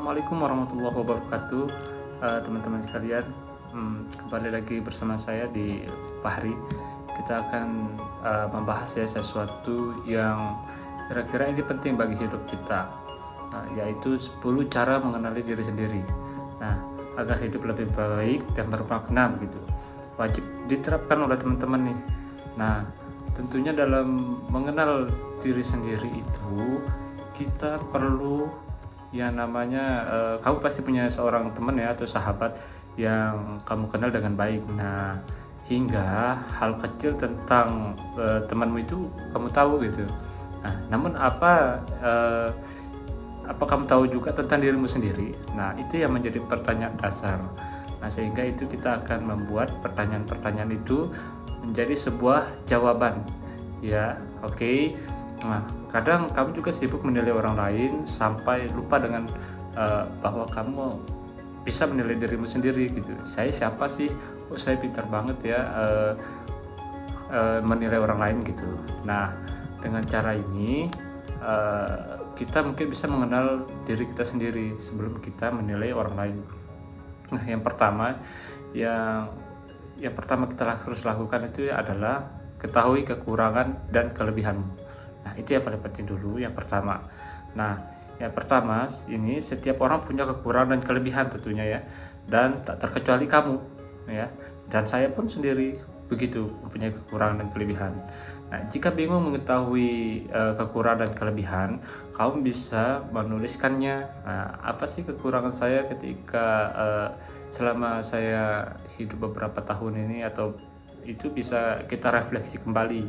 Assalamualaikum warahmatullahi wabarakatuh, teman-teman sekalian. Kembali lagi bersama saya di Fahri. Kita akan membahas ya sesuatu yang kira-kira ini penting bagi hidup kita, yaitu 10 cara mengenali diri sendiri. Nah, agar hidup lebih baik dan bermakna begitu, wajib diterapkan oleh teman-teman nih. Nah, tentunya dalam mengenal diri sendiri itu kita perlu yang namanya kamu pasti punya seorang teman ya atau sahabat yang kamu kenal dengan baik. Nah, hingga hal kecil tentang temanmu itu kamu tahu gitu. Nah, namun apa kamu tahu juga tentang dirimu sendiri? Nah, itu yang menjadi pertanyaan dasar. Nah, sehingga itu kita akan membuat pertanyaan-pertanyaan itu menjadi sebuah jawaban. Ya, oke. Nah, kadang kamu juga sibuk menilai orang lain sampai lupa dengan bahwa kamu bisa menilai dirimu sendiri gitu. Saya siapa sih? Oh, saya pintar banget ya menilai orang lain gitu. Nah, dengan cara ini kita mungkin bisa mengenal diri kita sendiri sebelum kita menilai orang lain. Nah, yang pertama kita harus lakukan itu adalah ketahui kekurangan dan kelebihanmu. Nah, itu yang paling penting dulu, yang pertama. Nah, yang pertama ini setiap orang punya kekurangan dan kelebihan tentunya ya, dan tak terkecuali kamu ya, dan saya pun sendiri begitu mempunyai kekurangan dan kelebihan. Nah, jika bingung mengetahui kekurangan dan kelebihan, kamu bisa menuliskannya. Nah, apa sih kekurangan saya ketika selama saya hidup beberapa tahun ini, atau itu bisa kita refleksi kembali.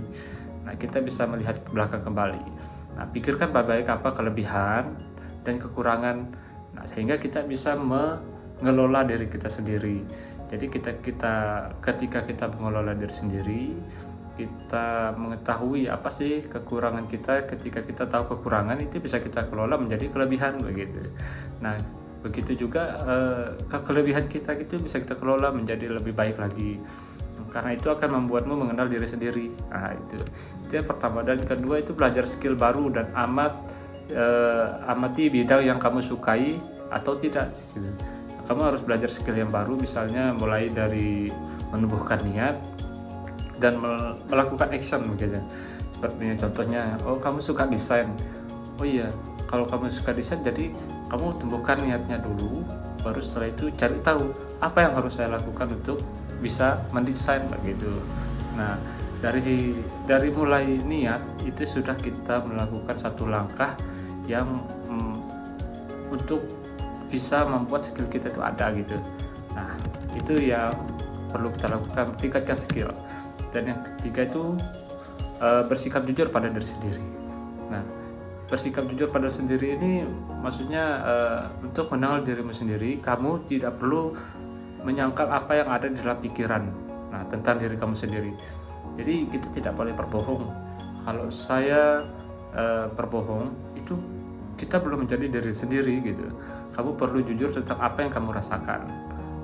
Nah, kita bisa melihat ke belakang kembali. Nah, pikirkan baik-baik apa kelebihan dan kekurangan. Nah, sehingga kita bisa mengelola diri kita sendiri. Jadi ketika kita mengelola diri sendiri, kita mengetahui apa sih kekurangan kita. Ketika kita tahu kekurangan, itu bisa kita kelola menjadi kelebihan begitu. Nah, begitu juga kelebihan kita itu bisa kita kelola menjadi lebih baik lagi. Karena itu akan membuatmu mengenal diri sendiri. Nah, itu yang pertama. Dan kedua itu belajar skill baru dan amati bidang yang kamu sukai atau tidak gitu. Kamu harus belajar skill yang baru, misalnya mulai dari menumbuhkan niat dan melakukan action gitu. Seperti contohnya, oh kamu suka desain. Oh iya, kalau kamu suka desain, jadi kamu tumbuhkan niatnya dulu, baru setelah itu cari tahu apa yang harus saya lakukan untuk bisa mendesain begitu. Nah, dari mulai niat itu sudah kita melakukan satu langkah yang untuk bisa membuat skill kita itu ada gitu. Nah, itu yang perlu kita lakukan, tingkatkan skill. Dan yang ketiga itu bersikap jujur pada diri sendiri. Nah, bersikap jujur pada diri sendiri ini maksudnya untuk mengenal dirimu sendiri, kamu tidak perlu menyangkal apa yang ada di dalam pikiran tentang diri kamu sendiri. Jadi kita tidak boleh berbohong. Kalau saya berbohong, itu kita belum menjadi diri sendiri gitu. Kamu perlu jujur tentang apa yang kamu rasakan.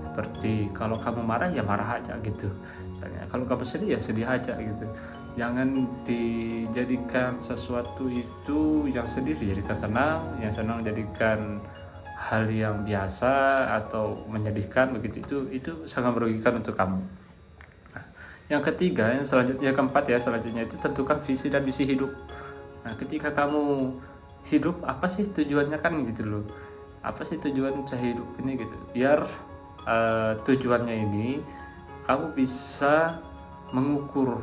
Seperti kalau kamu marah ya marah aja gitu. Misalnya kalau kamu sedih ya sedih aja gitu. Jangan dijadikan sesuatu itu yang sedih dijadikan senang, yang senang jadikan hal yang biasa atau menyedihkan begitu. Itu sangat merugikan untuk kamu. Nah, yang ketiga, keempat selanjutnya itu tentukan visi dan misi hidup. Nah, ketika kamu hidup, apa sih tujuannya kan gitu loh. Apa sih tujuan saya hidup ini gitu. Biar tujuannya ini kamu bisa mengukur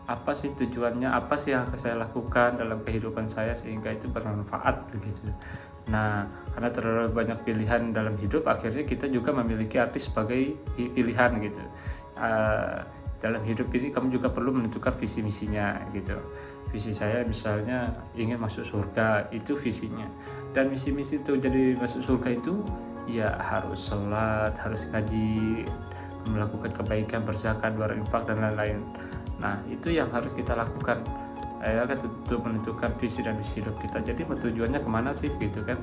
apa sih tujuannya, apa sih yang akan saya lakukan dalam kehidupan saya sehingga itu bermanfaat begitu. Nah, karena terlalu banyak pilihan dalam hidup, akhirnya kita juga memiliki arti sebagai pilihan gitu. Dalam hidup ini kamu juga perlu menentukan visi misinya gitu. Visi saya misalnya ingin masuk surga, itu visinya. Dan misi-misi itu jadi masuk surga itu ya harus sholat, harus ngaji, melakukan kebaikan, berzakat, berinfak dan lain-lain. Nah, itu yang harus kita lakukan untuk menentukan visi dan misi hidup kita. Jadi tujuannya kemana sih gitu kan.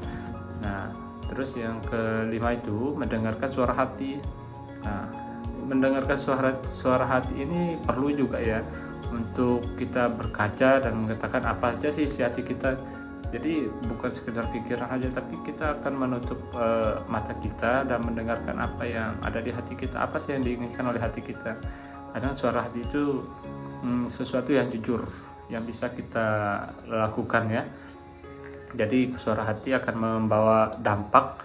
Nah, terus yang kelima itu mendengarkan suara hati. Nah, mendengarkan suara hati ini perlu juga ya untuk kita berkaca dan mengatakan apa aja sih isi hati kita. Jadi bukan sekedar pikiran aja, tapi kita akan menutup mata kita dan mendengarkan apa yang ada di hati kita, apa sih yang diinginkan oleh hati kita. Karena suara hati itu sesuatu yang jujur, yang bisa kita lakukan ya. Jadi suara hati akan membawa dampak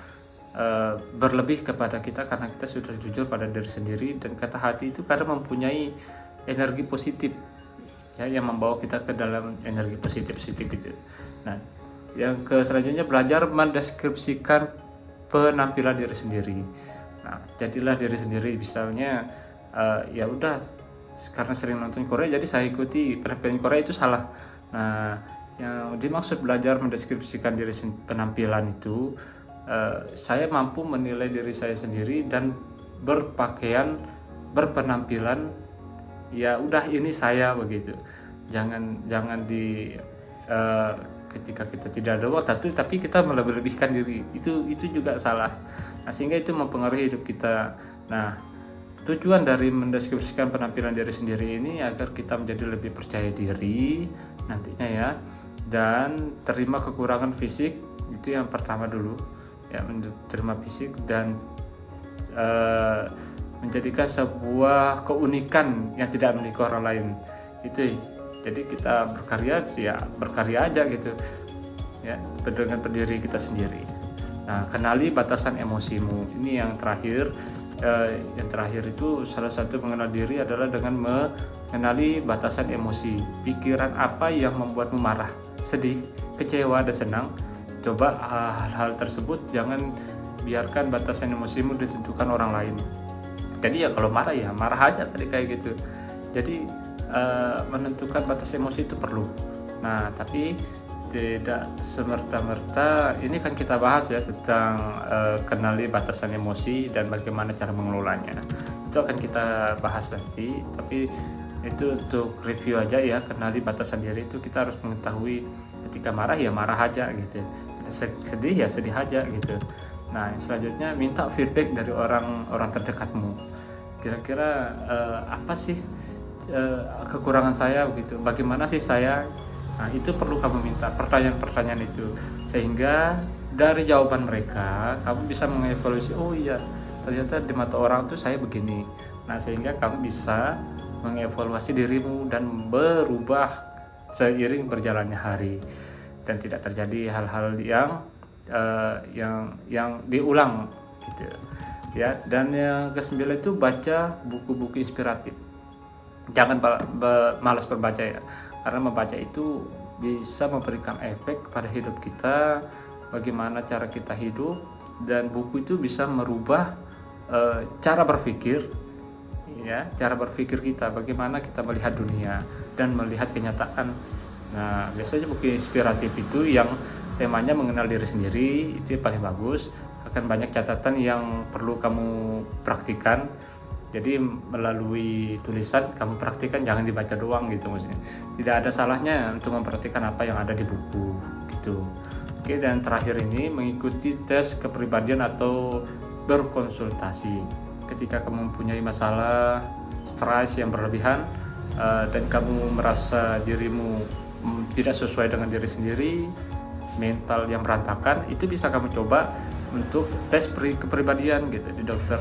berlebih kepada kita karena kita sudah jujur pada diri sendiri, dan kata hati itu kadang mempunyai energi positif ya, yang membawa kita ke dalam energi positif gitu. Nah, yang selanjutnya belajar mendeskripsikan penampilan diri sendiri. Nah, jadilah diri sendiri. Misalnya ya udah, karena sering nonton Korea jadi saya ikuti penampilan Korea, itu salah. Nah, yang dimaksud belajar mendeskripsikan diri penampilan itu saya mampu menilai diri saya sendiri dan berpenampilan ya udah ini saya begitu. Jangan di ketika kita tidak ada waktu tapi kita melebih-lebihkan diri, itu juga salah. Nah, sehingga itu mempengaruhi hidup kita. Nah, tujuan dari mendeskripsikan penampilan diri sendiri ini agar kita menjadi lebih percaya diri nantinya ya, dan terima kekurangan fisik. Itu yang pertama dulu ya, menerima fisik dan menjadikan sebuah keunikan yang tidak memiliki orang lain. Itu jadi kita berkarya aja gitu ya, dengan berdiri kita sendiri. Nah, kenali batasan emosimu. Ini yang terakhir. Yang terakhir itu salah satu mengenal diri adalah dengan mengenali batasan emosi. Pikiran apa yang membuatmu marah, sedih, kecewa, dan senang. Coba hal-hal tersebut jangan biarkan batasan emosimu ditentukan orang lain. Jadi ya kalau marah ya marah aja tadi kayak gitu. Jadi menentukan batas emosi itu perlu. Nah, tapi tidak semerta-merta. Ini kan kita bahas ya tentang kenali batasan emosi dan bagaimana cara mengelolanya. Itu akan kita bahas nanti. Tapi itu untuk review aja ya, kenali batasan diri itu kita harus mengetahui ketika marah ya marah aja gitu. Kita sedih ya sedih aja gitu. Nah, selanjutnya minta feedback dari orang terdekatmu. Kira-kira apa sih kekurangan saya begitu, bagaimana sih saya. Nah, itu perlu kamu minta pertanyaan-pertanyaan itu, sehingga dari jawaban mereka kamu bisa mengevaluasi, oh iya ternyata di mata orang tuh saya begini. Nah, sehingga kamu bisa mengevaluasi dirimu dan berubah seiring berjalannya hari dan tidak terjadi hal-hal yang diulang gitu ya. Dan yang ke-9 itu baca buku-buku inspiratif. Jangan malas membaca ya, karena membaca itu bisa memberikan efek pada hidup kita, bagaimana cara kita hidup, dan buku itu bisa merubah cara berpikir ya, cara berpikir kita, bagaimana kita melihat dunia dan melihat kenyataan. Nah, biasanya buku inspiratif itu yang temanya mengenal diri sendiri, itu paling bagus. Akan banyak catatan yang perlu kamu praktikan. Jadi melalui tulisan kamu praktikan, jangan dibaca doang gitu maksudnya. Tidak ada salahnya untuk memperhatikan apa yang ada di buku gitu. Oke, dan terakhir ini mengikuti tes kepribadian atau berkonsultasi. Ketika kamu mempunyai masalah, stres yang berlebihan, dan kamu merasa dirimu tidak sesuai dengan diri sendiri, mental yang berantakan, itu bisa kamu coba untuk tes kepribadian gitu di dokter.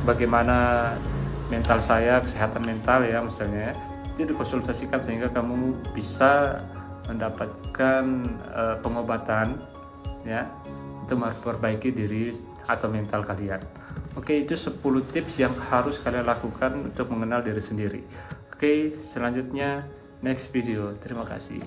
Bagaimana mental saya, kesehatan mental ya misalnya, itu dikonsultasikan sehingga kamu bisa mendapatkan pengobatan ya untuk memperbaiki diri atau mental kalian. Oke, itu 10 tips yang harus kalian lakukan untuk mengenal diri sendiri. Oke, selanjutnya next video. Terima kasih.